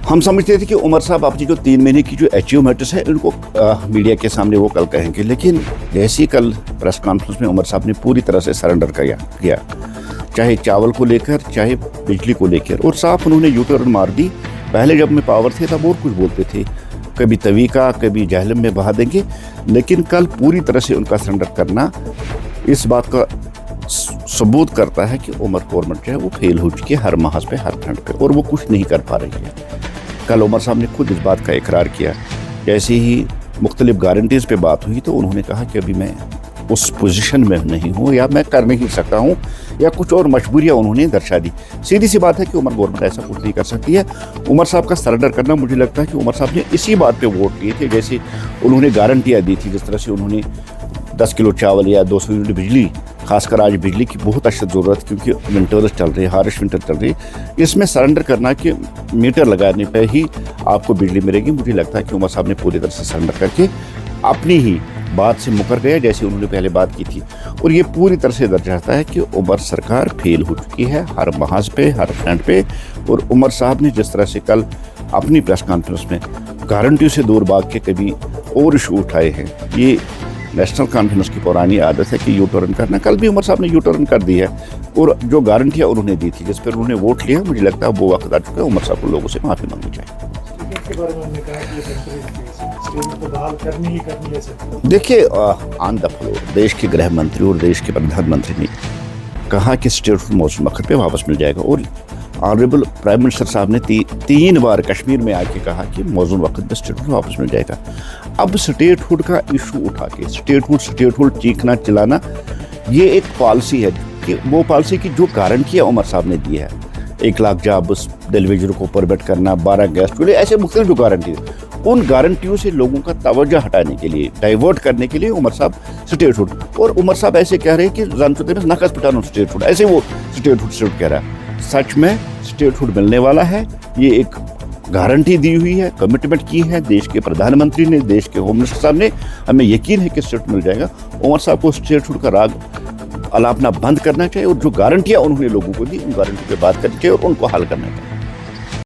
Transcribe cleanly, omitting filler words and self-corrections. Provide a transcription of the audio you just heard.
हम समझते थे कि उमर साहब अपनी जो 3 महीने की जो अचीवमेंट्स है उनको मीडिया के सामने वो कल कहेंगे, लेकिन जैसे ही कल प्रेस कॉन्फ्रेंस में उमर साहब ने पूरी तरह से सरेंडर किया, चाहे चावल को लेकर चाहे बिजली को लेकर, और साफ उन्होंने यू टर्न मार दी। पहले जब में पावर थे तब और कुछ बोलते थे, कभी तवी का कभी जहलम में बहा देंगे, लेकिन कल पूरी तरह से उनका सरेंडर करना इस बात का सबूत करता है कि उमर गवर्नमेंट जो है वो फेल हो चुकी है हर महाज पे, हर फ्रंट पे, और वो कुछ नहीं कर पा रही है। कल उमर साहब ने खुद इस बात का इकरार किया। जैसे ही मुख्तलिफ गारंटीज़ पे बात हुई तो उन्होंने कहा कि अभी मैं उस पोजीशन में नहीं हूँ या मैं कर नहीं सकता हूँ, या कुछ और मजबूरियाँ उन्होंने दर्शा दी। सीधी सी बात है कि उमर गवर्नमेंट ऐसा कुछ नहीं कर सकती है। उमर साहब का सरेंडर करना, मुझे लगता है कि उमर साहब ने इसी बात पे वोट किए थे, जैसे उन्होंने गारंटियाँ दी थी, जिस तरह से उन्होंने 10 किलो चावल या 200 यूनिट बिजली, खासकर आज बिजली की बहुत अशद ज़रूरत क्योंकि विंटर्स चल रही है, हार्श विंटर चल रही है, इसमें सरेंडर करना कि मीटर लगाने पर ही आपको बिजली मिलेगी। मुझे लगता है कि उमर साहब ने पूरी तरह से सरेंडर करके अपनी ही बात से मुकर गया जैसे उन्होंने पहले बात की थी, और ये पूरी तरह से दर्शाता है कि उमर सरकार फेल हो चुकी है हर महाज पे, हर फ्रंट पे। और उमर साहब ने जिस तरह से कल अपनी प्रेस कॉन्फ्रेंस में गारंटी से दूर भाग के कभी और इशू उठाए हैं, ये नेशनल कॉन्फ्रेंस की पुरानी आदत है कि यू टर्न करना। कल भी उमर साहब ने यू टर्न कर दी है, और जो गारंटियाँ उन्होंने दी थी जिस पर उन्होंने वोट लिया, मुझे लगता है वो वक्त आ चुका है उमर साहब को लोगों से माफ़ी मांगनी चाहिए। देखिए, ऑन द फ्लोर देश के गृह मंत्री और देश के प्रधानमंत्री ने कहा कि स्टेट मौसम वक्त पे वापस मिल जाएगा, और ऑनरेबल प्राइम मिनिस्टर साहब ने 3 बार कश्मीर में आके कहा कि मौजूद वक्त में स्टेटहुड वापस मिल जाएगा। अब स्टेटहुड का इशू उठा के स्टेटहुड चीखना चिल्लाना, ये एक पॉलिसी है कि वो पॉलिसी की जो गारंटियाँ उमर साहब ने दी है, 1 लाख जॉब्स, दिलवेजरों को परमिट करना, 12 गैस चूल्हे, ऐसे मुख्तलिफ जो गारंटी है, उन गारंटियों से लोगों का तवज्जो हटाने के लिए, डाइवर्ट करने के लिए उमर साहब स्टेटहुड, और उमर साहब ऐसे कह रहे हैं कि जानते हैं नकस पिटानो स्टेटहुड, ऐसे वो स्टेटहुड कह रहा है। सच में स्टेटहुड मिलने वाला है, ये एक गारंटी दी हुई है, कमिटमेंट की है देश के प्रधानमंत्री ने, देश के होम मिनिस्टर साहब ने, हमें यकीन है कि स्टेटहुड मिल जाएगा। उमर साहब को स्टेटहुड का राग अलापना बंद करना चाहिए, और जो गारंटियाँ उन्होंने लोगों को दी उन गारंटी पे बात करनी चाहिए और उनको हल करना चाहिए।